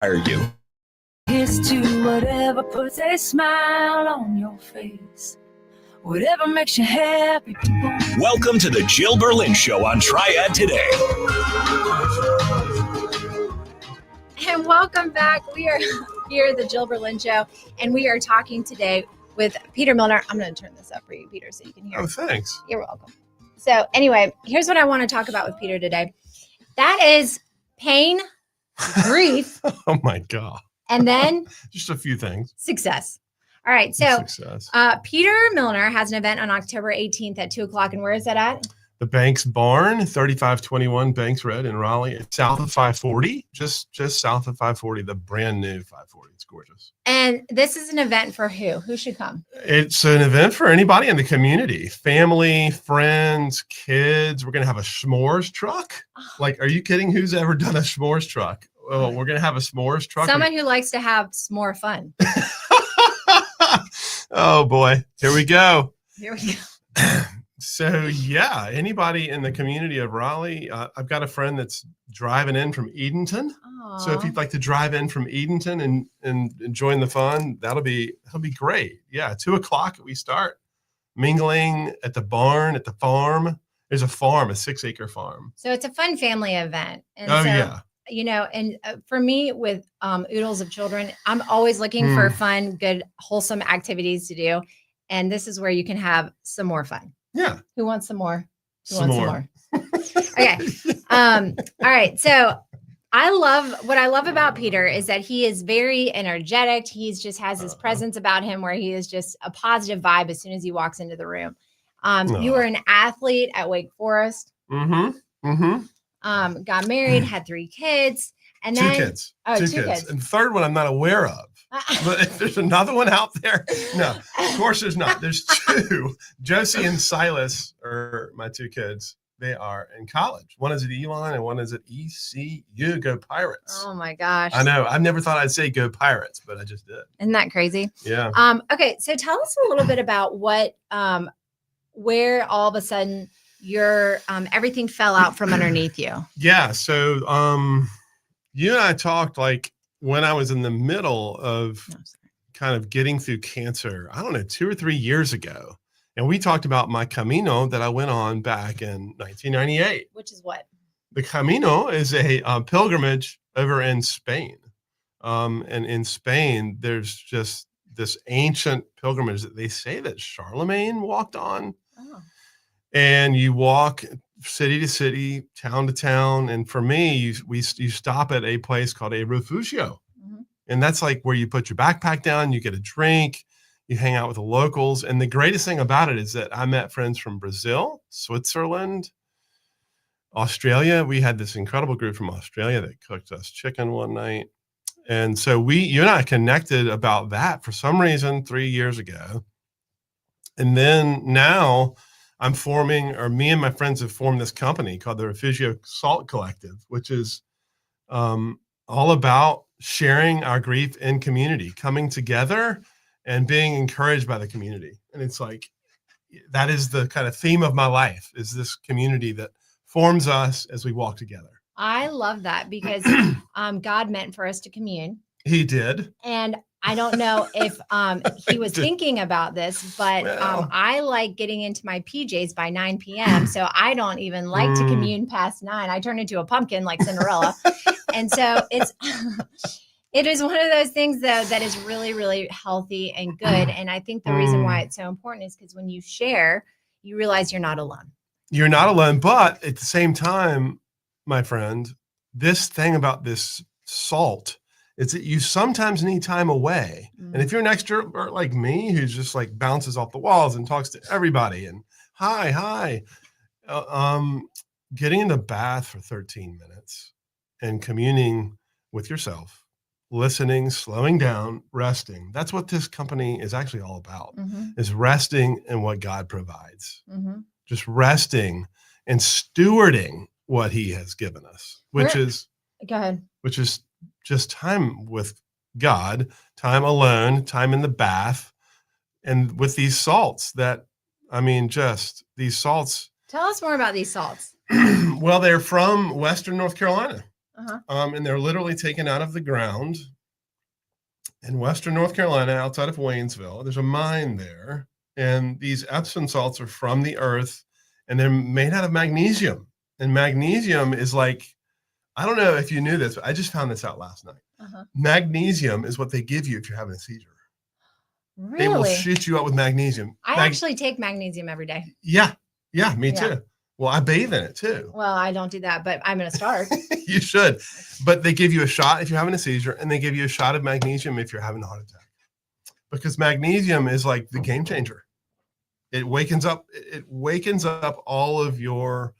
you. Here's to whatever puts a smile on your face. Whatever makes you happy, people. Welcome to the Jill Berlin Show on Triad Today. And welcome back. We are here at the Jill Berlin Show, and we are talking today with Peter Milner. I'm going to turn this up for you, Peter, so you can hear. Oh, thanks. You're welcome. So anyway, here's what I want to talk about with Peter today. That is pain, grief. Oh, my God. And then just a few things. Success. All right. So Peter Milner has an event on October 18th at 2:00. And where is that at? The Banks Barn, 3521 Banks Road in Raleigh. It's south of 540, just south of 540, the brand new 540. It's gorgeous. And this is an event for who? Who should come? It's an event for anybody in the community, family, friends, kids. We're going to have a s'mores truck. Like, are you kidding? Who's ever done a s'mores truck? Well, we're going to have a s'mores truck. Someone who likes to have more fun. Oh, boy. Here we go. Here we go. So, yeah, anybody in the community of Raleigh, I've got a friend that's driving in from Edenton. Aww. So if you'd like to drive in from Edenton and join the fun, that'll be great. Yeah, 2:00 we start mingling at the barn, at the farm. There's a farm, a 6-acre farm. So it's a fun family event. And yeah. You know, and for me with oodles of children, I'm always looking for fun, good, wholesome activities to do. And this is where you can have some more fun. Yeah. Who wants some more? Some more? Okay. All right. So what I love about Peter is that he is very energetic. He's just has this presence about him where he is just a positive vibe as soon as he walks into the room. You were an athlete at Wake Forest. Got married, had 3 kids, and then 2 kids. Oh, 2 2 kids. And the third one I'm not aware of. But if there's another one out there, no, of course there's not. There's 2. Josie and Silas are my 2 kids. They are in college. One is at Elon and one is at ECU. Go Pirates. Oh my gosh. I know. I never thought I'd say go Pirates, but I just did. Isn't that crazy? Yeah. Okay. So tell us a little bit about where all of a sudden your everything fell out from underneath you. Yeah. So you and I talked like when I was in the middle of kind of getting through cancer, I don't know, 2 or 3 years ago. And we talked about my Camino that I went on back in 1998. Which is what? The Camino is a pilgrimage over in Spain. And in Spain, there's just this ancient pilgrimage that they say that Charlemagne walked on. Oh. And you walk city to city, town to town. And for me, you stop at a place called a refugio. Mm-hmm. And that's like where you put your backpack down, you get a drink, you hang out with the locals. And the greatest thing about it is that I met friends from Brazil, Switzerland, Australia. We had this incredible group from Australia that cooked us chicken one night. And so you and I connected about that for some reason 3 years ago. And then now me and my friends have formed this company called the Refugio Salt Collective, which is all about sharing our grief in community, coming together and being encouraged by the community. And it's like, that is the kind of theme of my life, is this community that forms us as we walk together. I love that because God meant for us to commune. He did. And I don't know if he was thinking about this, but I like getting into my PJs by 9 p.m. So I don't even like to commune past 9. I turn into a pumpkin like Cinderella. And so it is one of those things, though, that is really, really healthy and good. And I think the reason why it's so important is because when you share, you realize you're not alone. You're not alone. But at the same time, my friend, this thing about this salt is that you sometimes need time away. And if you're an extrovert like me, who's just like bounces off the walls and talks to everybody and hi, getting in the bath for 13 minutes and communing with yourself, listening, slowing down, resting. That's what this company is actually all about, is resting in what God provides. Just resting and stewarding what he has given us, which is just time with God, time alone, time in the bath, and with these salts that, just these salts. Tell us more about these salts. Well, they're from Western North Carolina. And they're literally taken out of the ground in Western North Carolina, outside of Waynesville. There's a mine there. And these Epsom salts are from the earth, and they're made out of magnesium. And magnesium is like, I don't know if you knew this, but I just found this out last night. Magnesium is what they give you if you're having a seizure. Really? They will shoot you up with magnesium. I actually take magnesium every day. Yeah, me too. Well, I bathe in it too. Well, I don't do that, but I'm going to start. You should. But they give you a shot if you're having a seizure, and they give you a shot of magnesium if you're having a heart attack. Because magnesium is like the game changer. It wakens up all of your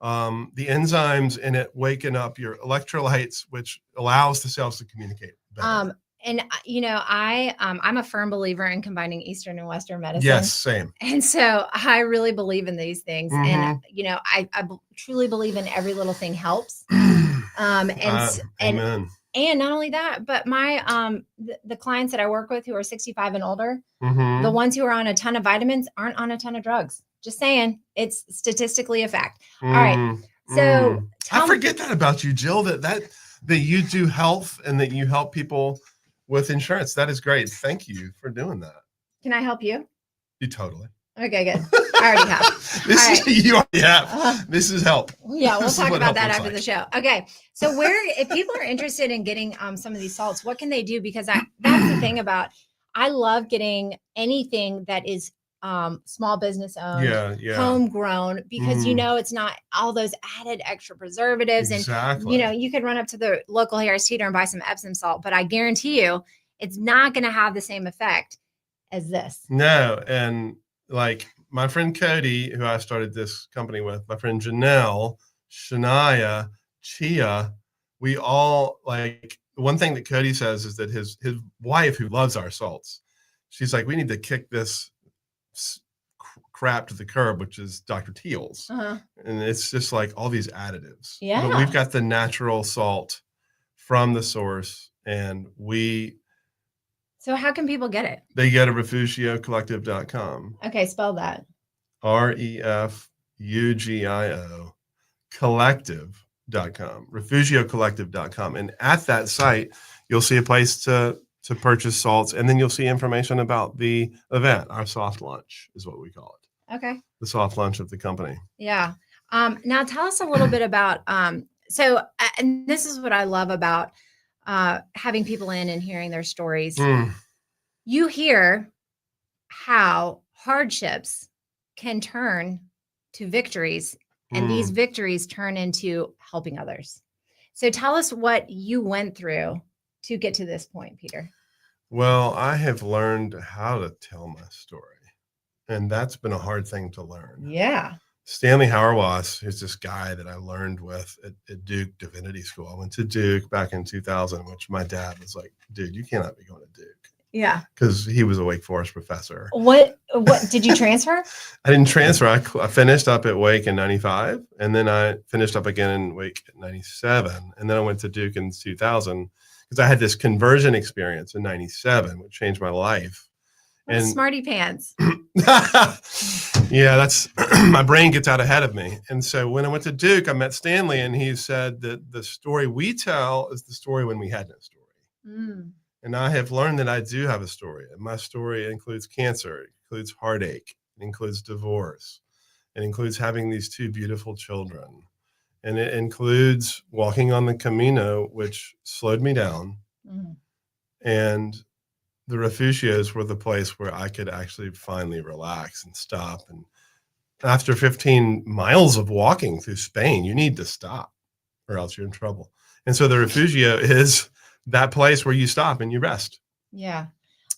the enzymes in it, waking up your electrolytes, which allows the cells to communicate better. And I'm a firm believer in combining Eastern and Western medicine. Yes, same. And so I really believe in these things. And I truly believe in every little thing helps. Amen. And not only that, but my the clients that I work with who are 65 and older, the ones who are on a ton of vitamins aren't on a ton of drugs. Just saying, it's statistically a fact. All right. So I forget that about you, Jill, that you do health and that you help people with insurance. That is great. Thank you for doing that. Can I help you? You totally. Okay, good. I already have. You already have. This is help. Yeah, we'll talk about that after the show. Okay. So if people are interested in getting some of these salts, what can they do? Because that's the thing about, I love getting anything that is small business owned, homegrown, because it's not all those added extra preservatives. Exactly. And you could run up to the local Harris Teeter and buy some Epsom salt, but I guarantee you it's not going to have the same effect as this. No. And like my friend Cody, who I started this company with, my friend Janelle, Shania, Chia, we all, like, one thing that Cody says is that his wife, who loves our salts, she's like, we need to kick this crap to the curb, which is Dr. Teal's. And it's just like all these additives. Yeah. But we've got the natural salt from the source, and So how can people get it? they go to refugiocollective.com. Okay, spell that. REFUGIO collective.com, refugiocollective.com. And at that site, you'll see a place to purchase salts, and then you'll see information about the event. Our soft launch is what we call it. Okay. The soft launch of the company. Yeah. Now tell us a little bit about, and this is what I love about having people in and hearing their stories. You hear how hardships can turn to victories, and these victories turn into helping others. So tell us what you went through to get to this point, Peter. Well, I have learned how to tell my story, and that's been a hard thing to learn. Yeah. Stanley Hauerwas, who's this guy that I learned with at Duke Divinity School. I went to Duke back in 2000, which my dad was like, dude, you cannot be going to Duke. Yeah. Because he was a Wake Forest professor. What did you transfer? I didn't transfer. I finished up at Wake in 95, and then I finished up again in Wake in 97. And then I went to Duke in 2000 because I had this conversion experience in 97, which changed my life. And smarty pants. Yeah, that's my brain gets out ahead of me. And so when I went to Duke, I met Stanley, and he said that the story we tell is the story when we had no story. And I have learned that I do have a story. And my story includes cancer, it includes heartache, it includes divorce, it includes having these two beautiful children, and it includes walking on the Camino, which slowed me down. And the refugios were the place where I could actually finally relax and stop. And after 15 miles of walking through Spain, you need to stop or else you're in trouble. And so the refugio is that place where you stop and you rest. Yeah.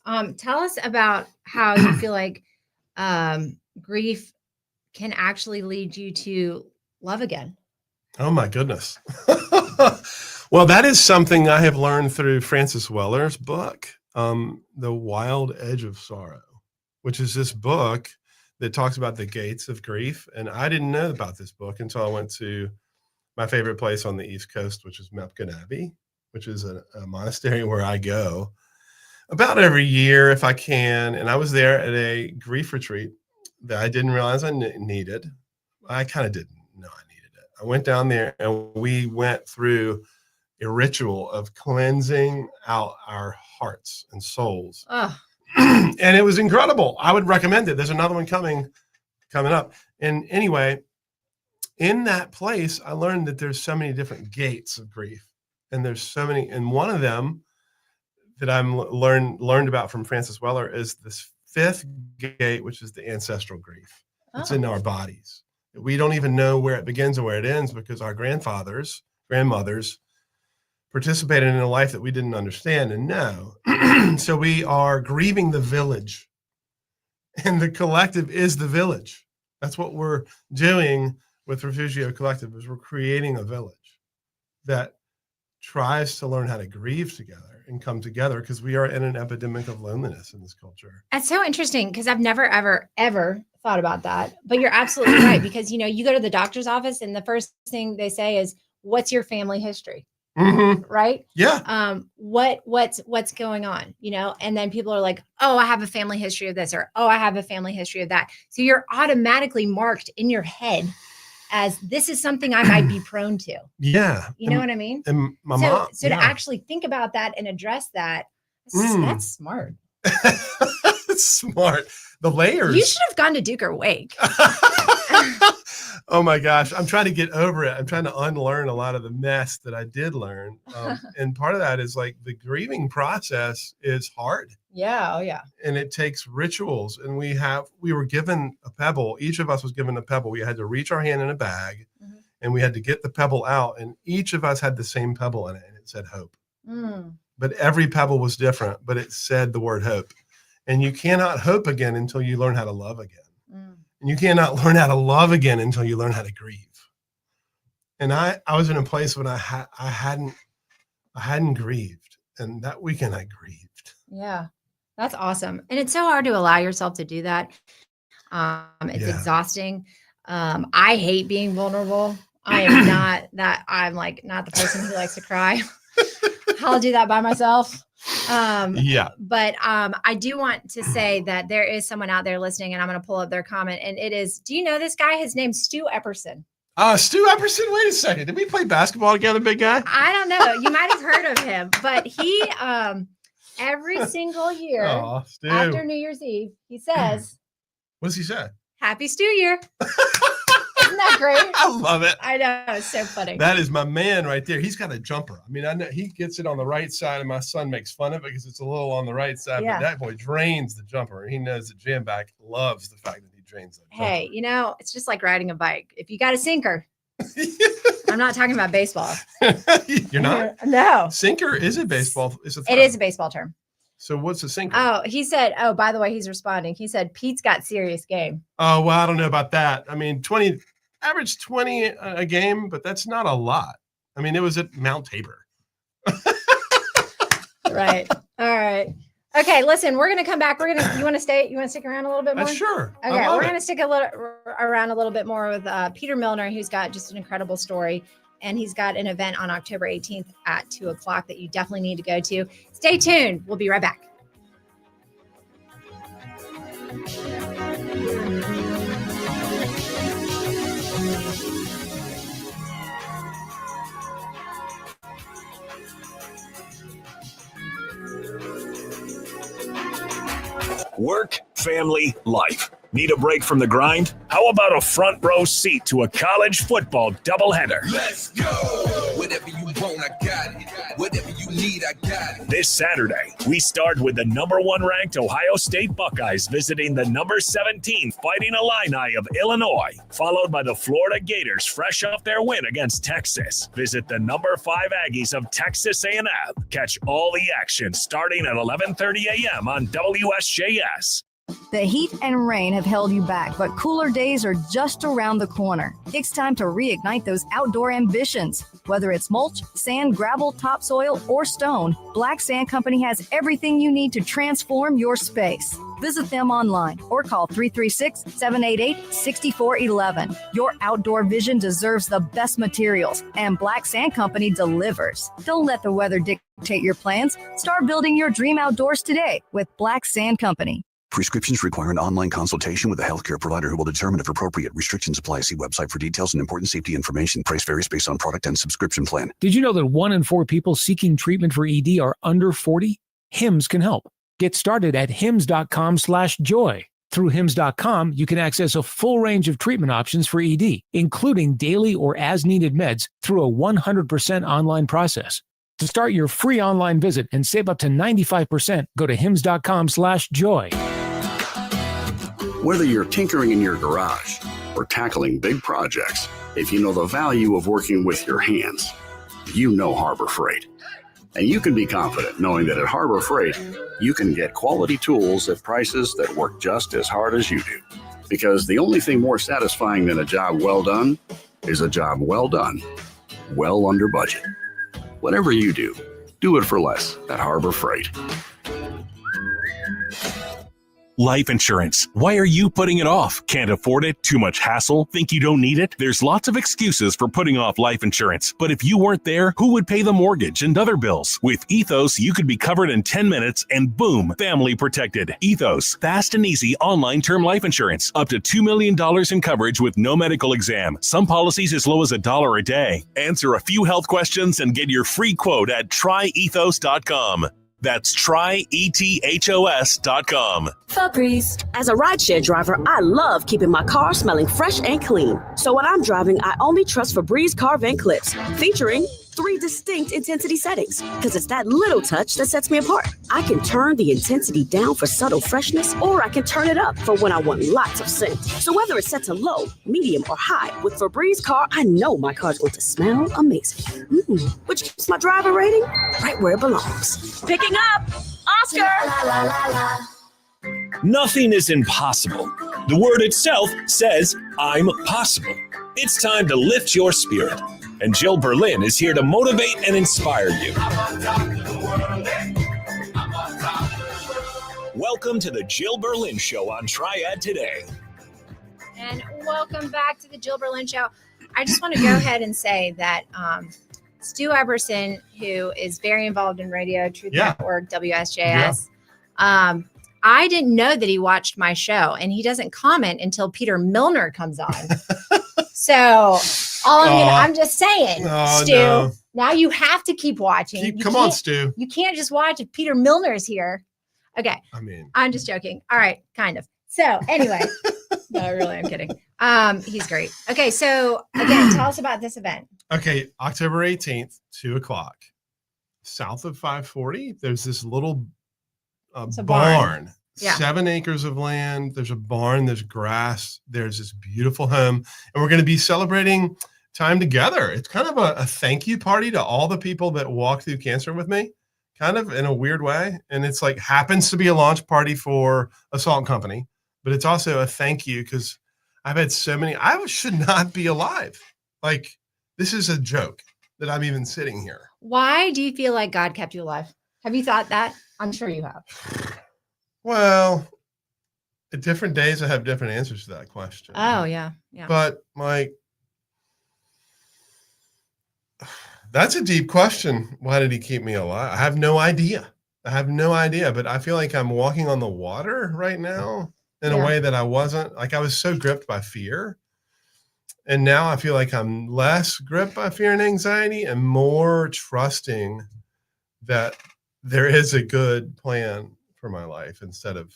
Tell us about how you feel like grief can actually lead you to love again. Oh my goodness. Well, that is something I have learned through Francis Weller's book, The Wild Edge of Sorrow, which is this book that talks about the gates of grief. And I didn't know about this book until I went to my favorite place on the East Coast, which is Mepkin Abbey, which is a monastery where I go about every year if I can. And I was there at a grief retreat that I didn't realize I needed. I kind of didn't know I needed it. I went down there and we went through a ritual of cleansing out our hearts and souls. Oh. And it was incredible. I would recommend it. There's another one coming up. And anyway, in that place, I learned that there's so many different gates of grief. And there's so many, and one of them that I'm learned about from Francis Weller is this fifth gate, which is the ancestral grief. It's in our bodies. We don't even know where it begins and where it ends because our grandfathers, grandmothers participated in a life that we didn't understand and know. So we are grieving the village, and the collective is the village. That's what we're doing with Refugio Collective, is we're creating a village that tries to learn how to grieve together and come together, because we are in an epidemic of loneliness in this culture. That's so interesting, because I've never, ever thought about that. But you're absolutely right, because, you know, you go to the doctor's office and the first thing they say is, what's your family history? Mm-hmm. Right? Yeah. What's going on? You know, and then people are like, oh, I have a family history of this, or, oh, I have a family history of that. So you're automatically marked in your head as, this is something I might be prone to. Yeah. You know what I mean? And my so mom. To actually think about that and address that, that's smart. It's smart. The layers. You should have gone to Duke or Wake. Oh my gosh. I'm trying to get over it. I'm trying to unlearn a lot of the mess that I did learn. And part of that is like the grieving process is hard. Yeah. Oh yeah. And it takes rituals. And we were given a pebble. Each of us was given a pebble. We had to reach our hand in a bag, and we had to get the pebble out. And each of us had the same pebble in it. And it said hope. But every pebble was different, but it said the word hope. And you cannot hope again until you learn how to love again. And you cannot learn how to love again until you learn how to grieve. And I was in a place when I hadn't grieved. And that weekend I grieved. Yeah, that's awesome. And it's so hard to allow yourself to do that. It's exhausting. I hate being vulnerable. I am not that. I'm like not the person who likes to cry. I'll do that by myself. But I do want to say that there is someone out there listening, and I'm going to pull up their comment. And it is, do you know this guy? His name's Stu Epperson. Stu Epperson? Wait a second. Did we play basketball together, big guy? I don't know. You might have heard of him, but he, every single year after New Year's Eve, he says, what does he say? Happy Stu Year. Isn't that great? I love it. I know. It's so funny. That is my man right there. He's got a jumper. I mean, I know he gets it on the right side, and my son makes fun of it because it's a little on the right side. But that boy drains the jumper. He knows that Jamback loves the fact that he drains that jumper. Hey, you know, it's just like riding a bike. If you got a sinker, I'm not talking about baseball. You're not? No. Sinker is a baseball. It is a baseball term. So what's a sinker? Oh, he said, by the way, he's responding. He said, Pete's got serious game. Oh, well, I don't know about that. I mean, average 20 a game, but that's not a lot. I mean, it was at Mount Tabor. Right. All right. Okay. Listen, we're going to come back. You want to stick around a little bit more? Sure. Okay. We're going to stick around a little bit more with Peter Milner, who's got just an incredible story. And he's got an event on October 18th at 2:00 that you definitely need to go to. Stay tuned. We'll be right back. Work, family, life. Need a break from the grind? How about a front row seat to a college football doubleheader? Let's go! Whatever you want, I got it. Whatever you need, I got it. This Saturday, we start with the number 1 ranked Ohio State Buckeyes visiting the number 17 Fighting Illini of Illinois, followed by the Florida Gators fresh off their win against Texas. Visit the number 5 Aggies of Texas A&M. Catch all the action starting at 11:30 a.m. on WSJS. The heat and rain have held you back, but cooler days are just around the corner. It's time to reignite those outdoor ambitions. Whether it's mulch, sand, gravel, topsoil, or stone, Black Sand Company has everything you need to transform your space. Visit them online or call 336-788-6411. Your outdoor vision deserves the best materials, and Black Sand Company delivers. Don't let the weather dictate your plans. Start building your dream outdoors today with Black Sand Company. Prescriptions require an online consultation with a healthcare provider who will determine if appropriate. Restrictions apply. See website for details and important safety information. Price varies based on product and subscription plan. Did you know that 1 in 4 people seeking treatment for ED are under 40? HIMS can help. Get started at hims.com/joy. Through hims.com, you can access a full range of treatment options for ED, including daily or as-needed meds through a 100% online process. To start your free online visit and save up to 95%, go to hims.com/joy. Whether you're tinkering in your garage or tackling big projects, if you know the value of working with your hands, you know Harbor Freight. And you can be confident knowing that at Harbor Freight, you can get quality tools at prices that work just as hard as you do. Because the only thing more satisfying than a job well done is a job well done, well under budget. Whatever you do, do it for less at Harbor Freight. Life insurance. Why are you putting it off? Can't afford it? Too much hassle? Think you don't need it? There's lots of excuses for putting off life insurance. But if you weren't there, who would pay the mortgage and other bills? With Ethos, you could be covered in 10 minutes and boom, family protected. Ethos, fast and easy online term life insurance. Up to $2 million in coverage with no medical exam. Some policies as low as $1 a day. Answer a few health questions and get your free quote at tryethos.com. That's tryethos.com. Febreze. As a rideshare driver, I love keeping my car smelling fresh and clean. So when I'm driving, I only trust Febreze car vent clips, featuring 3 distinct intensity settings, because it's that little touch that sets me apart. I can turn the intensity down for subtle freshness, or I can turn it up for when I want lots of scent. So whether it's set to low, medium, or high, with Febreze car, I know my car's going to smell amazing. Which keeps my driver rating right where it belongs. Picking up, Oscar! La, la, la, la. Nothing is impossible. The word itself says, I'm possible. It's time to lift your spirit. And Jill Berlin is here to motivate and inspire you. Welcome to the Jill Berlin Show on Triad Today. And welcome back to the Jill Berlin Show. I just want to go ahead and say that Stu Eberson, who is very involved in radio, Truth Network, WSJS, I didn't know that he watched my show, and he doesn't comment until Peter Milner comes on. So I'm just saying, Stu, now you have to keep watching. Come on, Stu. You can't just watch if Peter Milner's here. Okay. I'm just joking. All right. Kind of. So anyway, no, really, I'm kidding. He's great. Okay. So again, tell us about this event. Okay. October 18th, 2:00, south of 540. There's this little barn. 7 acres of land. There's a barn, there's grass, there's this beautiful home, and we're going to be celebrating time together. It's kind of a thank you party to all the people that walked through cancer with me, kind of in a weird way. And it's like happens to be a launch party for a salt company, but it's also a thank you because I've had so many. I should not be alive. Like, this is a joke that I'm even sitting here. Why do you feel like God kept you alive? Have you thought that? I'm sure you have. Well, at different days, I have different answers to that question. Oh, yeah. But, like, that's a deep question. Why did he keep me alive? I have no idea. But I feel like I'm walking on the water right now in a way that I wasn't. Like, I was so gripped by fear. And now I feel like I'm less gripped by fear and anxiety and more trusting that there is a good plan for my life instead of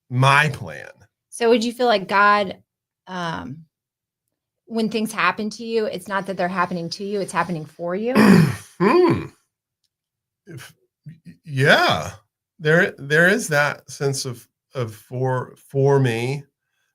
my plan. So would you feel like God, when things happen to you, it's not that they're happening to you, it's happening for you? Yeah, there is that sense of for me,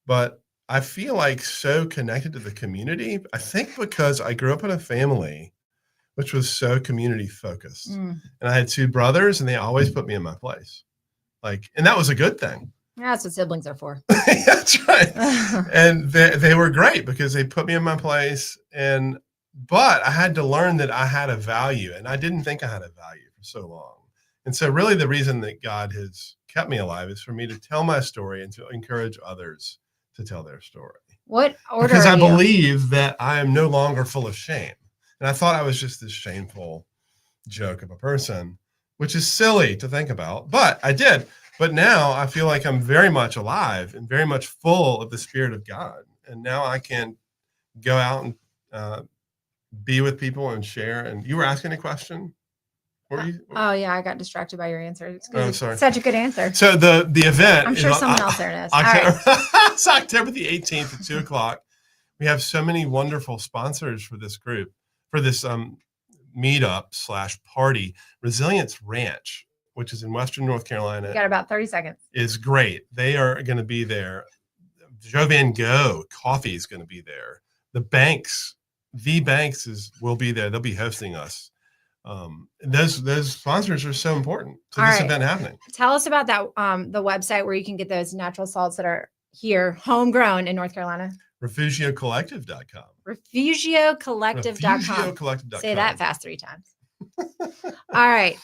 but I feel like so connected to the community. I think because I grew up in a family which was so community focused. And I had 2 brothers and they always put me in my place. Like, and that was a good thing. That's what siblings are for. That's right. And they were great because they put me in my place. But I had to learn that I had a value, and I didn't think I had a value for so long. And so really the reason that God has kept me alive is for me to tell my story and to encourage others to tell their story. What order? Because I believe that I am no longer full of shame. And I thought I was just this shameful joke of a person, which is silly to think about, but I did. But now I feel like I'm very much alive and very much full of the Spirit of God. And now I can go out and be with people and share. And you were asking a question? Oh yeah, I got distracted by your answer. It's sorry. Such a good answer. So the event, I'm sure someone else there knows. It's October the 18th at 2:00. We have so many wonderful sponsors for this group, for this meetup / party. Resilience Ranch, which is in Western North Carolina. You got about 30 seconds. Is great. They are going to be there. Joe Van Gogh Coffee is going to be there. The Banks will be there. They'll be hosting us. Those sponsors are so important to this event happening. Tell us about that. The website where you can get those natural salts that are here, homegrown in North Carolina. RefugioCollective.com. RefugioCollective.com. Say that fast 3 times. All right.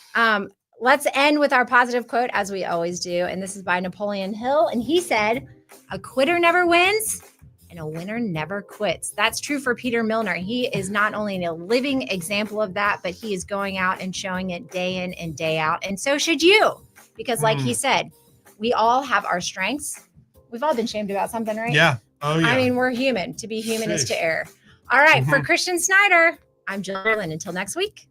Let's end with our positive quote, as we always do. And this is by Napoleon Hill. And he said, "A quitter never wins, and a winner never quits." That's true for Peter Milner. He is not only a living example of that, but he is going out and showing it day in and day out. And so should you, because like he said, we all have our strengths. We've all been shamed about something, right? Yeah. Oh, yeah. I mean, we're human. To be human is to err. All right. For Christian Snyder, I'm Jill Lynn. Until next week.